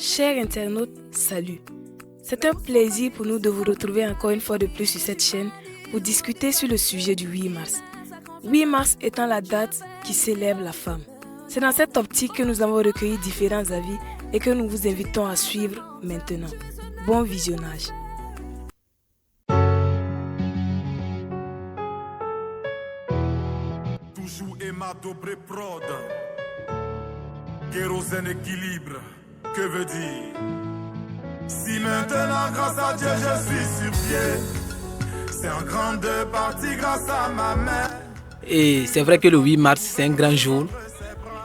Chers internautes, salut. C'est un plaisir pour nous de vous retrouver encore une fois de plus sur cette chaîne pour discuter sur le sujet du 8 mars. 8 mars étant la date qui célèbre la femme. C'est dans cette optique que nous avons recueilli différents avis et que nous vous invitons à suivre maintenant. Bon visionnage. Toujours Emma Dobré Prod. Kérosène équilibre, que veut dire? Si maintenant grâce à Dieu je suis sur pied, c'est en grande partie grâce à ma mère. Et c'est vrai que le 8 mars, c'est un grand jour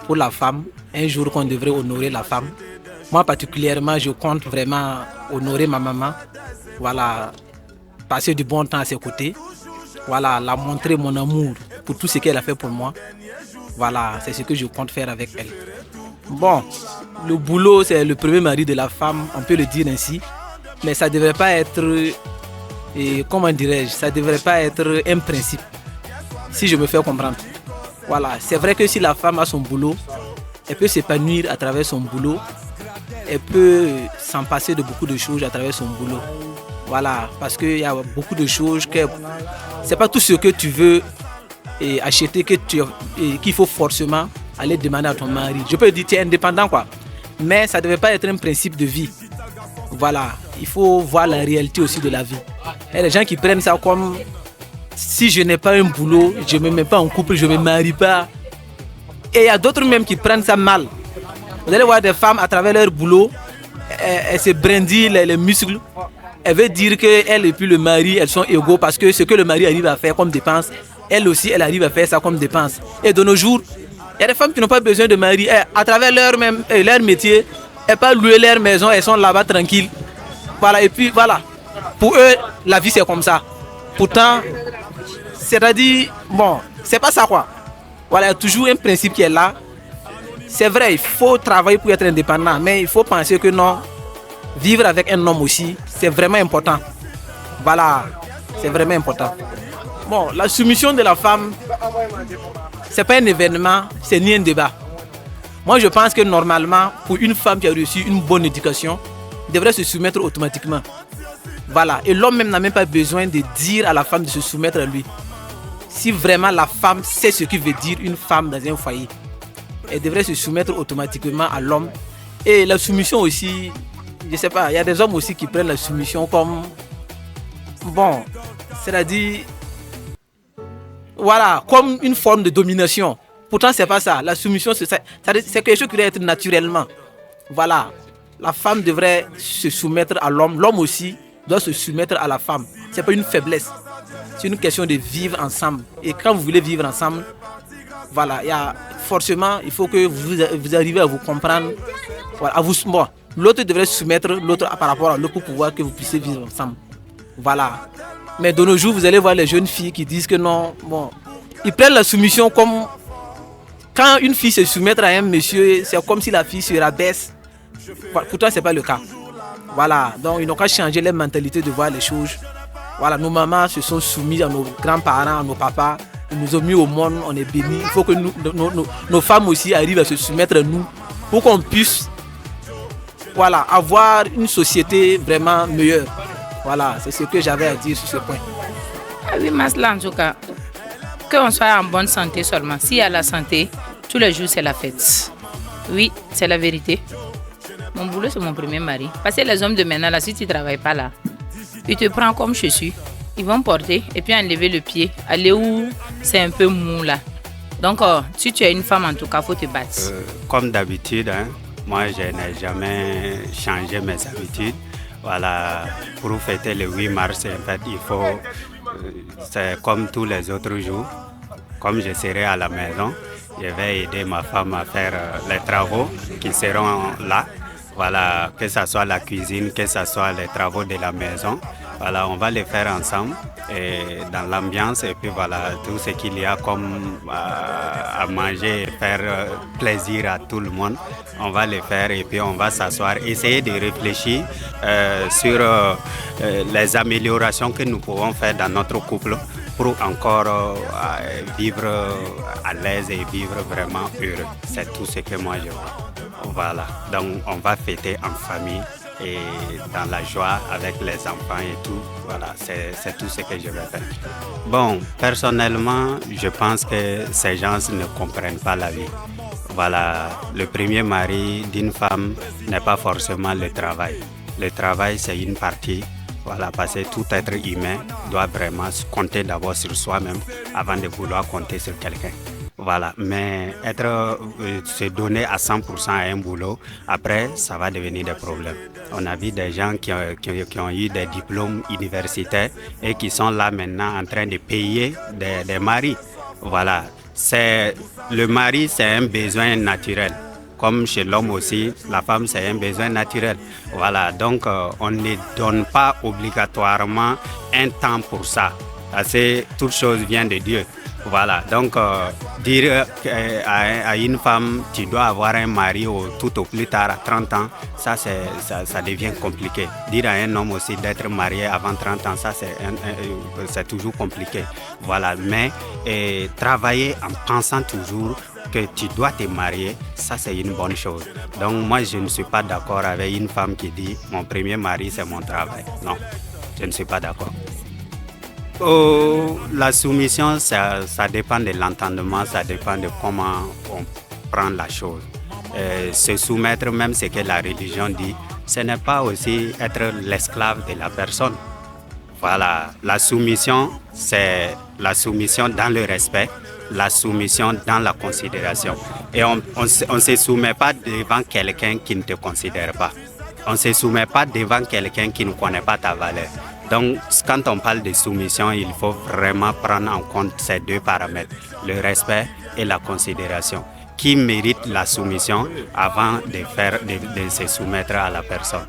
pour la femme, un jour qu'on devrait honorer la femme. Moi particulièrement, je compte vraiment honorer ma maman, voilà, passer du bon temps à ses côtés, voilà, la montrer mon amour pour tout ce qu'elle a fait pour moi. Voilà, c'est ce que je compte faire avec elle. Bon, le boulot, c'est le premier mari de la femme, on peut le dire ainsi, mais ça ne devrait pas être, comment dirais-je, ça ne devrait pas être un principe, si je me fais comprendre. Voilà, c'est vrai que si la femme a son boulot, elle peut s'épanouir à travers son boulot, elle peut s'en passer de beaucoup de choses à travers son boulot. Voilà, parce qu'il y a beaucoup de choses que c'est pas tout ce que tu veux acheter qu'il faut forcément aller demander à ton mari. Je peux dire tu es indépendant quoi, mais ça ne devait pas être un principe de vie. Voilà, il faut voir la réalité aussi de la vie. Il y a des gens qui prennent ça comme si je n'ai pas un boulot, je ne me mets pas en couple, je ne me marie pas. Et il y a d'autres même qui prennent ça mal. Vous allez voir des femmes à travers leur boulot, elles se brindillent les muscles. Elle veut dire qu'elle et puis le mari, elles sont égaux parce que ce que le mari arrive à faire comme dépense, elle aussi, elle arrive à faire ça comme dépense. Et de nos jours, il y a des femmes qui n'ont pas besoin de mari. À travers leur métier, elles peuvent louer leur maison, elles sont là-bas tranquilles. Voilà, et puis voilà. Pour eux, la vie c'est comme ça. Pourtant, c'est-à-dire, bon, c'est pas ça quoi. Voilà, il y a toujours un principe qui est là. C'est vrai, il faut travailler pour être indépendant, mais il faut penser que non, vivre avec un homme aussi, c'est vraiment important. Voilà, c'est vraiment important. Bon, la soumission de la femme, c'est pas un événement, c'est ni un débat. Moi, je pense que normalement, pour une femme qui a reçu une bonne éducation, elle devrait se soumettre automatiquement. Voilà, et l'homme même n'a même pas besoin de dire à la femme de se soumettre à lui. Si vraiment la femme sait ce que veut dire une femme dans un foyer, elle devrait se soumettre automatiquement à l'homme. Et la soumission aussi, je sais pas, il y a des hommes aussi qui prennent la soumission comme, bon, c'est-à-dire, voilà, comme une forme de domination. Pourtant, c'est pas ça. La soumission, c'est quelque chose qui doit être naturellement. Voilà, la femme devrait se soumettre à l'homme. L'homme aussi doit se soumettre à la femme. C'est pas une faiblesse. C'est une question de vivre ensemble. Et quand vous voulez vivre ensemble, voilà, forcément, il faut que vous arriviez à vous comprendre. Voilà, bon, l'autre devrait soumettre l'autre par rapport à l'autre pour pouvoir que vous puissiez vivre ensemble. Voilà. Mais de nos jours, vous allez voir les jeunes filles qui disent que non, bon, ils prennent la soumission comme quand une fille se soumet à un monsieur, c'est comme si la fille se rabaisse. Pourtant, ce n'est pas le cas. Voilà, donc ils n'ont qu'à changer leur mentalité de voir les choses. Voilà, nos mamans se sont soumises à nos grands-parents, à nos papas. Ils nous ont mis au monde, on est bénis. Il faut que nos femmes aussi arrivent à se soumettre à nous pour qu'on puisse, voilà, avoir une société vraiment meilleure. Voilà, c'est ce que j'avais à dire sur ce point. Ah oui, mars là en tout cas, qu'on soit en bonne santé seulement. S'il y a la santé, tous les jours c'est la fête. Oui, c'est la vérité. Mon boulot c'est mon premier mari. Parce que les hommes de maintenant là, si tu ne travailles pas là, ils te prennent comme je suis. Ils vont porter et puis enlever le pied. Aller où c'est un peu mou là. Donc si tu es une femme en tout cas, il faut te battre. Comme d'habitude, hein, moi je n'ai jamais changé mes habitudes. Voilà, pour fêter le 8 mars, en fait, il faut, c'est comme tous les autres jours, comme je serai à la maison, je vais aider ma femme à faire les travaux qui seront là. Voilà, que ce soit la cuisine, que ce soit les travaux de la maison. Voilà, on va les faire ensemble et dans l'ambiance et puis voilà, tout ce qu'il y a comme à manger et faire plaisir à tout le monde, on va les faire et puis on va s'asseoir, essayer de réfléchir sur les améliorations que nous pouvons faire dans notre couple pour encore vivre à l'aise et vivre vraiment heureux. C'est tout ce que moi je vois. Voilà, donc on va fêter en famille et dans la joie avec les enfants et tout. Voilà, c'est tout ce que je vais faire. Bon, personnellement, je pense que ces gens ne comprennent pas la vie. Voilà, le premier mari d'une femme n'est pas forcément le travail. Le travail, c'est une partie. Voilà, parce que tout être humain doit vraiment compter d'abord sur soi-même avant de vouloir compter sur quelqu'un. Voilà, mais se donner à 100% à un boulot, après, ça va devenir des problèmes. On a vu des gens qui ont eu des diplômes universitaires et qui sont là maintenant en train de payer des maris. Voilà, le mari, c'est un besoin naturel. Comme chez l'homme aussi, la femme, c'est un besoin naturel. Voilà, donc on ne donne pas obligatoirement un temps pour ça. Parce que toute chose vient de Dieu. Voilà, donc dire à une femme, tu dois avoir un mari tout au plus tard à 30 ans, ça devient compliqué. Dire à un homme aussi d'être marié avant 30 ans, ça c'est toujours compliqué. Voilà, mais travailler en pensant toujours que tu dois te marier, ça c'est une bonne chose. Donc moi je ne suis pas d'accord avec une femme qui dit mon premier mari c'est mon travail. Non, je ne suis pas d'accord. La soumission, ça dépend de l'entendement, ça dépend de comment on prend la chose. Se soumettre, même ce que la religion dit, ce n'est pas aussi être l'esclave de la personne. Voilà, la soumission, c'est la soumission dans le respect, la soumission dans la considération. Et on ne se soumet pas devant quelqu'un qui ne te considère pas. On ne se soumet pas devant quelqu'un qui ne connaît pas ta valeur. Donc, quand on parle de soumission, il faut vraiment prendre en compte ces deux paramètres, le respect et la considération. Qui mérite la soumission avant de se soumettre à la personne.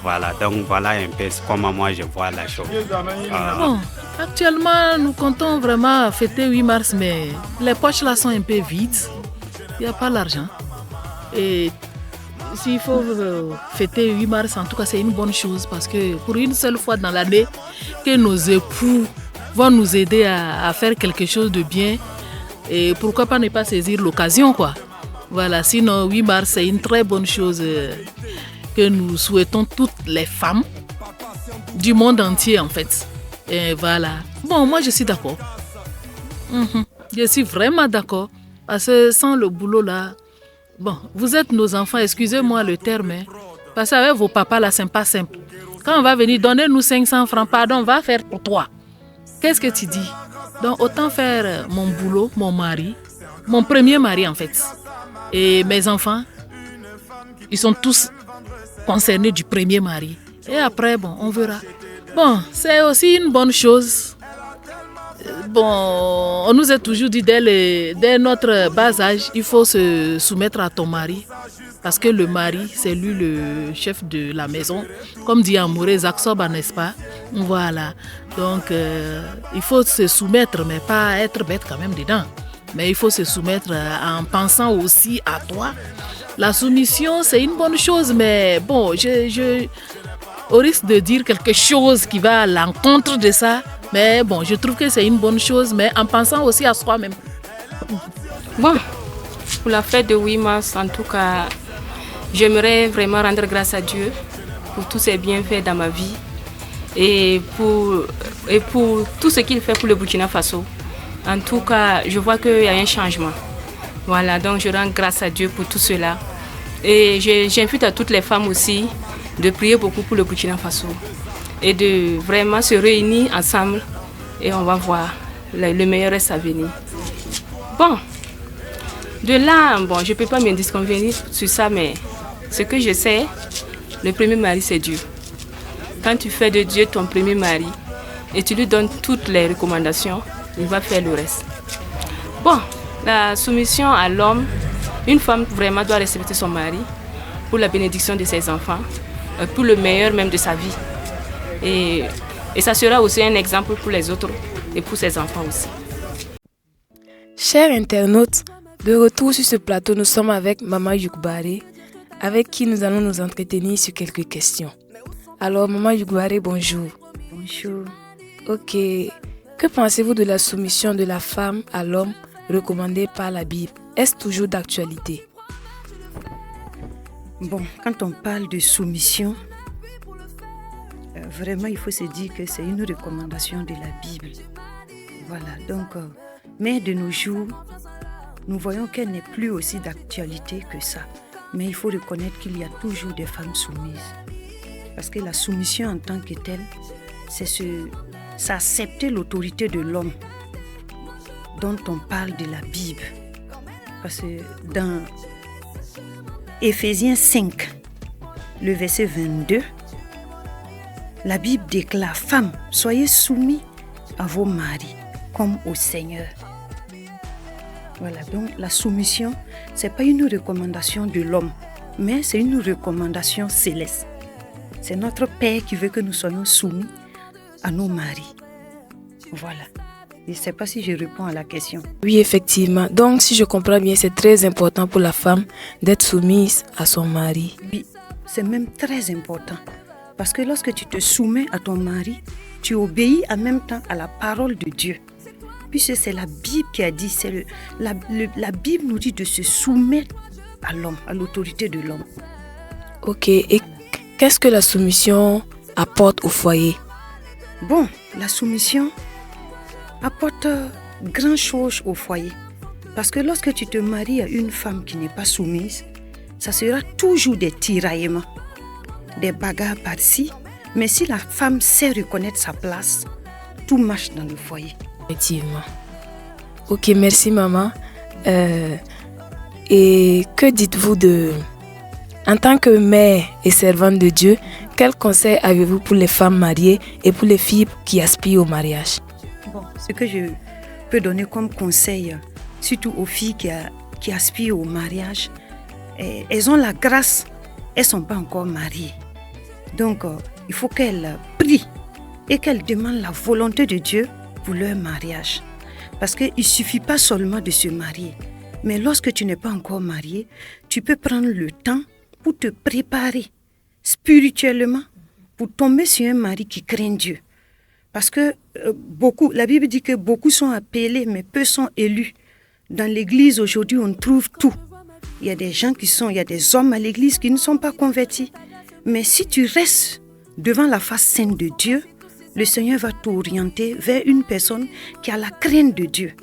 Voilà, donc voilà un peu comment moi je vois la chose. Bon, actuellement, nous comptons vraiment fêter 8 mars, mais les poches là sont un peu vides. Il n'y a pas l'argent. Et s'il faut fêter 8 mars, en tout cas, c'est une bonne chose parce que pour une seule fois dans l'année, que nos époux vont nous aider à faire quelque chose de bien. Et pourquoi pas ne pas saisir l'occasion, quoi. Voilà, sinon 8 mars, c'est une très bonne chose que nous souhaitons toutes les femmes du monde entier, en fait. Et voilà. Bon, moi, je suis d'accord. Je suis vraiment d'accord. Parce que sans le boulot, là, bon, vous êtes nos enfants, excusez-moi le terme, hein, parce qu'avec vos papas, là, c'est pas simple. Quand on va venir, donnez-nous 500 francs, pardon, on va faire pour toi. Qu'est-ce que tu dis? Donc, autant faire mon boulot, mon mari, mon premier mari, en fait. Et mes enfants, ils sont tous concernés du premier mari. Et après, bon, on verra. Bon, c'est aussi une bonne chose. Bon, on nous a toujours dit dès notre bas âge, il faut se soumettre à ton mari. Parce que le mari, c'est lui le chef de la maison. Comme dit Amouré, Zaksoba, n'est-ce pas? Voilà. Donc, il faut se soumettre, mais pas être bête quand même dedans. Mais il faut se soumettre en pensant aussi à toi. La soumission, c'est une bonne chose, mais bon, au risque de dire quelque chose qui va à l'encontre de ça, mais bon, je trouve que c'est une bonne chose, mais en pensant aussi à soi-même. Bon, pour la fête de 8 mars, en tout cas, j'aimerais vraiment rendre grâce à Dieu pour tous ses bienfaits dans ma vie et pour tout ce qu'il fait pour le Burkina Faso. En tout cas, je vois qu'il y a un changement. Voilà, donc je rends grâce à Dieu pour tout cela. Et j'invite à toutes les femmes aussi de prier beaucoup pour le Burkina Faso et de vraiment se réunir ensemble et on va voir le meilleur reste à venir. Bon, de là, bon, je ne peux pas me disconvenir sur ça, mais ce que je sais, le premier mari, c'est Dieu. Quand tu fais de Dieu ton premier mari et tu lui donnes toutes les recommandations, il va faire le reste. Bon, la soumission à l'homme, une femme vraiment doit respecter son mari pour la bénédiction de ses enfants, pour le meilleur même de sa vie. Et ça sera aussi un exemple pour les autres et pour ses enfants aussi. Chers internautes, de retour sur ce plateau, nous sommes avec Maman Yukbare, avec qui nous allons nous entretenir sur quelques questions. Alors, Maman Yukbare, bonjour. Bonjour. Ok. Que pensez-vous de la soumission de la femme à l'homme recommandée par la Bible? Est-ce toujours d'actualité? Bon, quand on parle de soumission, vraiment il faut se dire que c'est une recommandation de la Bible. Voilà, donc, mais de nos jours, nous voyons qu'elle n'est plus aussi d'actualité que ça. Mais il faut reconnaître qu'il y a toujours des femmes soumises. Parce que la soumission en tant que telle, c'est accepter l'autorité de l'homme dont on parle de la Bible. Parce que dans Éphésiens 5, le verset 22, la Bible déclare: Femmes, soyez soumis à vos maris comme au Seigneur. Voilà, donc la soumission, ce n'est pas une recommandation de l'homme, mais c'est une recommandation céleste. C'est notre Père qui veut que nous soyons soumis à nos maris. Voilà. Je ne sais pas si je réponds à la question. Oui, effectivement. Donc, si je comprends bien, c'est très important pour la femme d'être soumise à son mari. Oui, c'est même très important. Parce que lorsque tu te soumets à ton mari, tu obéis en même temps à la parole de Dieu. Puisque c'est la Bible qui a dit, la Bible nous dit de se soumettre à l'homme, à l'autorité de l'homme. Ok, et qu'est-ce que la soumission apporte au foyer? Bon, la soumission apporte grand chose au foyer. Parce que lorsque tu te maries à une femme qui n'est pas soumise, ça sera toujours des tiraillements, des bagarres par-ci. Mais si la femme sait reconnaître sa place, tout marche dans le foyer. Effectivement. Ok, merci maman. Et que dites-vous en tant que mère et servante de Dieu, quel conseil avez-vous pour les femmes mariées et pour les filles qui aspirent au mariage? Bon, ce que je peux donner comme conseil, surtout aux filles qui aspirent au mariage, elles ont la grâce, elles ne sont pas encore mariées. Donc, il faut qu'elles prient et qu'elles demandent la volonté de Dieu pour leur mariage. Parce qu'il ne suffit pas seulement de se marier. Mais lorsque tu n'es pas encore marié, tu peux prendre le temps pour te préparer spirituellement pour tomber sur un mari qui craint Dieu. Parce que la Bible dit que beaucoup sont appelés, mais peu sont élus. Dans l'église aujourd'hui, on trouve tout. Il y a des gens il y a des hommes à l'église qui ne sont pas convertis. Mais si tu restes devant la face sainte de Dieu, le Seigneur va t'orienter vers une personne qui a la crainte de Dieu.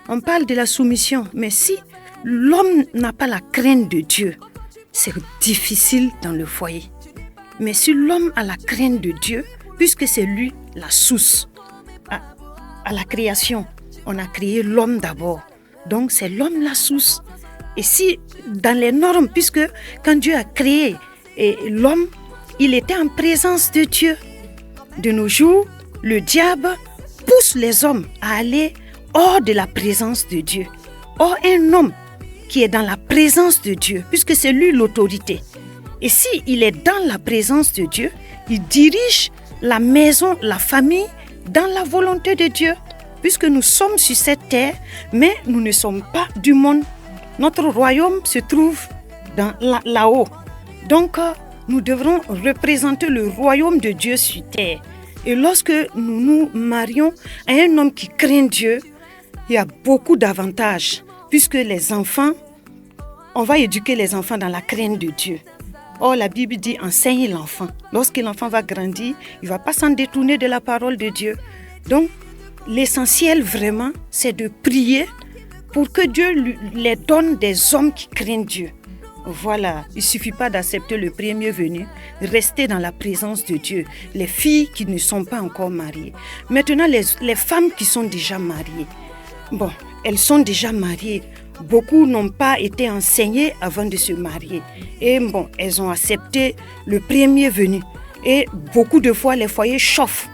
On parle de la soumission, mais si l'homme n'a pas la crainte de Dieu, c'est difficile dans le foyer. Mais si l'homme a la crainte de Dieu, puisque c'est lui la source, à la création, on a créé l'homme d'abord. Donc c'est l'homme la source. Et si dans les normes, puisque quand Dieu a créé l'homme, il était en présence de Dieu. De nos jours, le diable pousse les hommes à aller hors de la présence de Dieu. Or, un homme qui est dans la présence de Dieu, puisque c'est lui l'autorité. Et s'il est dans la présence de Dieu, il dirige la maison, la famille, dans la volonté de Dieu. Puisque nous sommes sur cette terre, mais nous ne sommes pas du monde. Notre royaume se trouve là-haut. Donc, nous devrons représenter le royaume de Dieu sur terre. Et lorsque nous nous marions à un homme qui craint Dieu, il y a beaucoup d'avantages. Puisque les enfants, on va éduquer les enfants dans la crainte de Dieu. Or, la Bible dit, enseigne l'enfant. Lorsque l'enfant va grandir, il ne va pas s'en détourner de la parole de Dieu. Donc, l'essentiel vraiment, c'est de prier pour que Dieu les donne des hommes qui craignent Dieu. Voilà, il ne suffit pas d'accepter le premier venu, rester dans la présence de Dieu. Les filles qui ne sont pas encore mariées. Maintenant, les femmes qui sont déjà mariées. Bon, elles sont déjà mariées. Beaucoup n'ont pas été enseignées avant de se marier. Et bon, elles ont accepté le premier venu. Et beaucoup de fois, les foyers chauffent.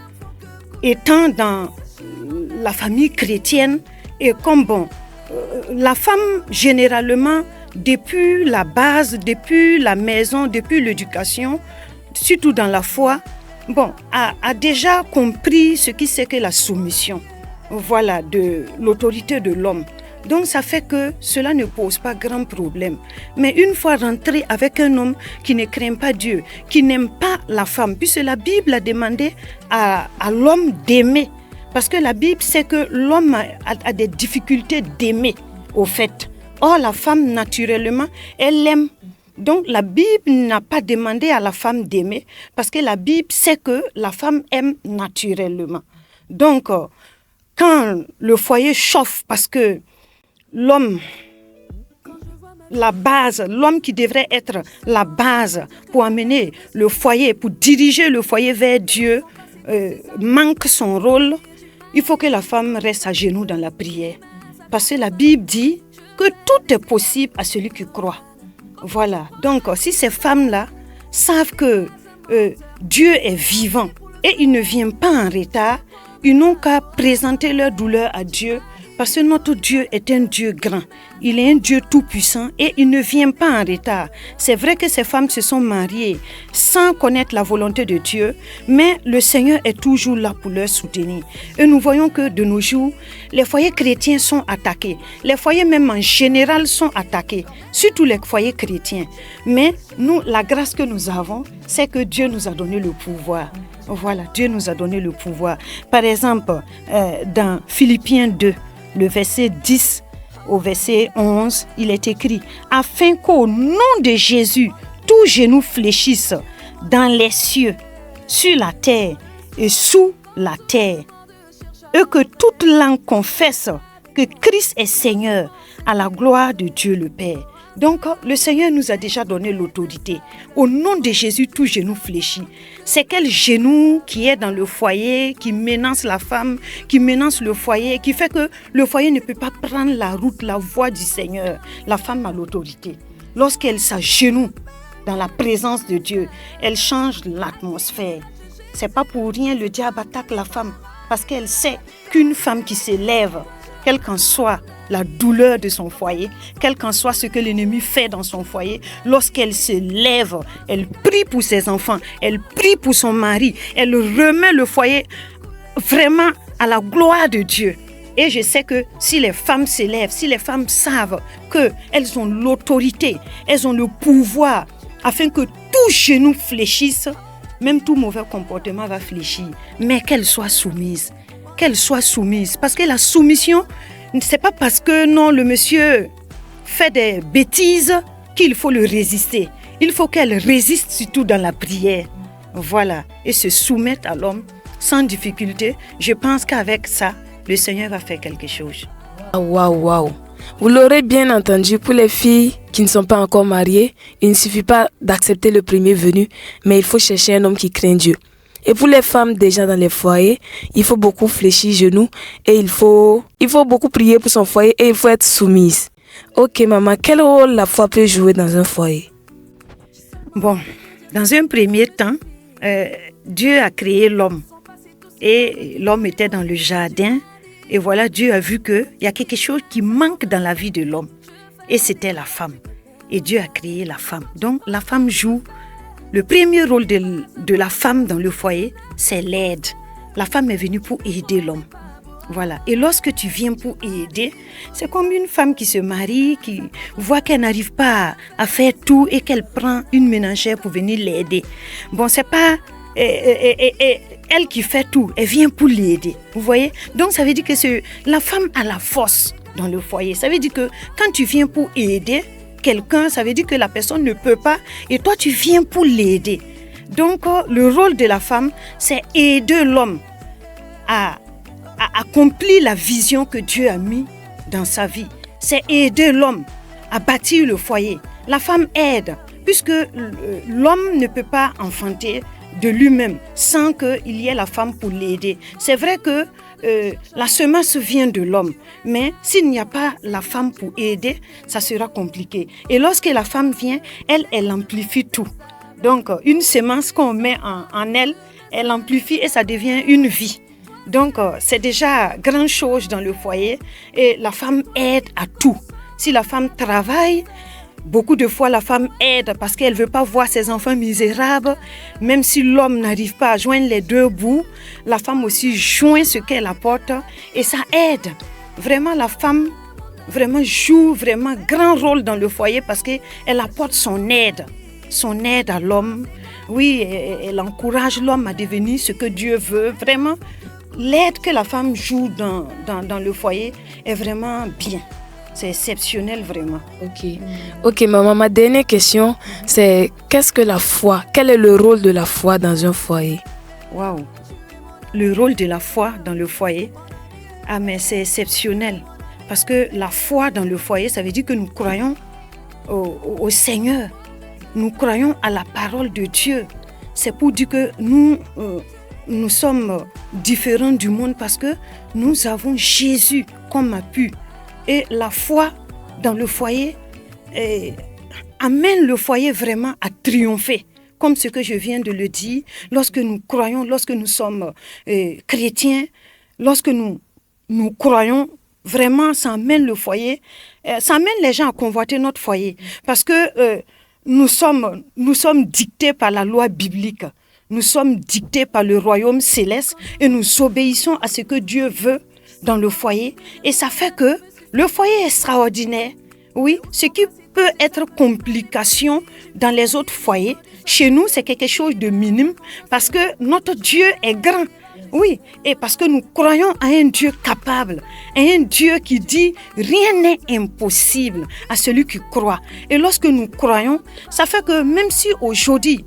Étant dans la famille chrétienne, et comme bon, la femme, généralement, depuis la base, depuis la maison, depuis l'éducation, surtout dans la foi, bon, a déjà compris ce qui c'est que la soumission, voilà, de l'autorité de l'homme. Donc ça fait que cela ne pose pas grand problème. Mais une fois rentré avec un homme qui ne craint pas Dieu, qui n'aime pas la femme, puisque la Bible a demandé à l'homme d'aimer, parce que la Bible sait que l'homme a des difficultés d'aimer, au fait. Or, la femme, naturellement, elle aime Donc la Bible n'a pas demandé à la femme d'aimer parce que la Bible sait que la femme aime naturellement. Donc quand le foyer chauffe parce que l'homme, la base, l'homme qui devrait être la base pour amener le foyer, pour diriger le foyer vers Dieu, manque son rôle, il faut que la femme reste à genoux dans la prière. Parce que la Bible dit que tout est possible à celui qui croit. Voilà. Donc, si ces femmes-là savent que Dieu est vivant et il ne vient pas en retard, ils n'ont qu'à présenter leur douleur à Dieu parce que notre Dieu est un Dieu grand. Il est un Dieu tout-puissant et il ne vient pas en retard. C'est vrai que ces femmes se sont mariées sans connaître la volonté de Dieu, mais le Seigneur est toujours là pour leur soutenir. Et nous voyons que de nos jours, les foyers chrétiens sont attaqués. Les foyers même en général sont attaqués, surtout les foyers chrétiens. Mais nous, la grâce que nous avons, c'est que Dieu nous a donné le pouvoir. Voilà, Dieu nous a donné le pouvoir. Par exemple, dans Philippiens 2, le verset 10 au verset 11, il est écrit « Afin qu'au nom de Jésus, tout genou fléchisse dans les cieux, sur la terre et sous la terre, et que toute langue confesse que Christ est Seigneur à la gloire de Dieu le Père. » Donc, le Seigneur nous a déjà donné l'autorité. Au nom de Jésus, tout genou fléchit. C'est quel genou qui est dans le foyer, qui menace la femme, qui menace le foyer, qui fait que le foyer ne peut pas prendre la route, la voie du Seigneur. La femme a l'autorité. Lorsqu'elle s'agenouille dans la présence de Dieu, elle change l'atmosphère. C'est pas pour rien le diable attaque la femme, parce qu'elle sait qu'une femme qui s'élève, quelle qu'en soit la douleur de son foyer, quel qu'en soit ce que l'ennemi fait dans son foyer, lorsqu'elle se lève, elle prie pour ses enfants, elle prie pour son mari, elle remet le foyer vraiment à la gloire de Dieu. Et je sais que si les femmes s'élèvent, si les femmes savent qu'elles ont l'autorité, elles ont le pouvoir, afin que tout genou fléchisse, même tout mauvais comportement va fléchir, mais qu'elles soient soumises. Parce que la soumission, c'est pas parce que non, le monsieur fait des bêtises qu'il faut le résister. Il faut qu'elle résiste surtout dans la prière. Voilà. Et se soumettre à l'homme sans difficulté. Je pense qu'avec ça, le Seigneur va faire quelque chose. Waouh. Vous l'aurez bien entendu, pour les filles qui ne sont pas encore mariées, il ne suffit pas d'accepter le premier venu, mais il faut chercher un homme qui craint Dieu. Et pour les femmes déjà dans les foyers, il faut beaucoup fléchir genoux et il faut beaucoup prier pour son foyer et il faut être soumise. Ok maman, quel rôle la foi peut jouer dans un foyer? Bon, dans un premier temps, Dieu a créé l'homme et l'homme était dans le jardin et voilà, Dieu a vu qu'il y a quelque chose qui manque dans la vie de l'homme et c'était la femme. Et Dieu a créé la femme. Donc la femme joue. Le premier rôle de la femme dans le foyer, c'est l'aide. La femme est venue pour aider l'homme. Voilà. Et lorsque tu viens pour aider, c'est comme une femme qui se marie, qui voit qu'elle n'arrive pas à faire tout et qu'elle prend une ménagère pour venir l'aider. Bon, c'est pas elle qui fait tout, elle vient pour l'aider. Vous voyez? Donc ça veut dire que la femme a la force dans le foyer. Ça veut dire que quand tu viens pour aider quelqu'un, ça veut dire que la personne ne peut pas et toi tu viens pour l'aider. Donc le rôle de la femme, c'est aider l'homme à accomplir la vision que Dieu a mis dans sa vie. C'est aider l'homme à bâtir le foyer. La femme aide, puisque l'homme ne peut pas enfanter de lui-même sans qu'il y ait la femme pour l'aider. C'est vrai que la semence vient de l'homme, mais s'il n'y a pas la femme pour aider, ça sera compliqué. Et lorsque la femme vient, elle amplifie tout. Donc, une semence qu'on met en elle, elle amplifie et ça devient une vie. Donc, c'est déjà grand chose dans le foyer et la femme aide à tout. Si la femme travaille, beaucoup de fois la femme aide parce qu'elle ne veut pas voir ses enfants misérables. Même si l'homme n'arrive pas à joindre les deux bouts, la femme aussi joint ce qu'elle apporte et ça aide. Vraiment, la femme joue vraiment grand rôle dans le foyer parce qu'elle apporte son aide à l'homme. Oui, elle encourage l'homme à devenir ce que Dieu veut. Vraiment, l'aide que la femme joue dans le foyer est vraiment bien. C'est exceptionnel vraiment. Ok, maman, ma dernière question, c'est qu'est-ce que la foi? Quel est le rôle de la foi dans un foyer? Waouh! Le rôle de la foi dans le foyer, ah mais c'est exceptionnel. Parce que la foi dans le foyer, ça veut dire que nous croyons au Seigneur. Nous croyons à la parole de Dieu. C'est pour dire que nous sommes différents du monde parce que nous avons Jésus comme appui. Et la foi dans le foyer amène le foyer vraiment à triompher. Comme ce que je viens de le dire, lorsque nous croyons, lorsque nous sommes chrétiens, lorsque nous croyons, vraiment ça amène le foyer, ça amène les gens à convoiter notre foyer. Parce que nous sommes dictés par la loi biblique. Nous sommes dictés par le royaume céleste et nous obéissons à ce que Dieu veut dans le foyer. Et ça fait que le foyer est extraordinaire. Oui, ce qui peut être complication dans les autres foyers, chez nous, c'est quelque chose de minime parce que notre Dieu est grand. Oui, et parce que nous croyons à un Dieu capable, à un Dieu qui dit rien n'est impossible à celui qui croit. Et lorsque nous croyons, ça fait que même si aujourd'hui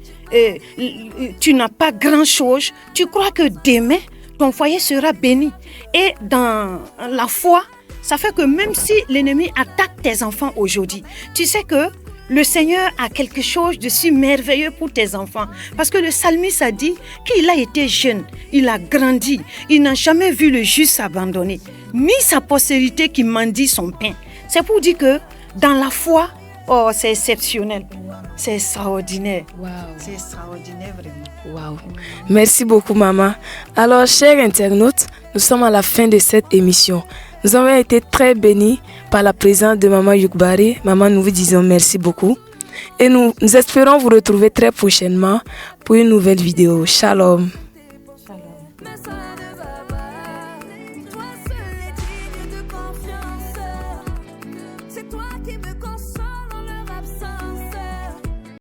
tu n'as pas grand-chose, tu crois que demain, ton foyer sera béni. Et dans la foi, ça fait que même si l'ennemi attaque tes enfants aujourd'hui, tu sais que le Seigneur a quelque chose de si merveilleux pour tes enfants. Parce que le psalmiste a dit qu'il a été jeune, il a grandi, il n'a jamais vu le juste abandonné, ni sa postérité qui mendie son pain. C'est pour dire que dans la foi, oh, c'est exceptionnel. C'est extraordinaire. Wow. C'est extraordinaire vraiment. Wow. Merci beaucoup, maman. Alors, chers internautes, nous sommes à la fin de cette émission. Nous avons été très bénis par la présence de maman Yukbari. Maman, nous vous disons merci beaucoup. Et nous espérons vous retrouver très prochainement pour une nouvelle vidéo. Shalom. C'est toi qui me console.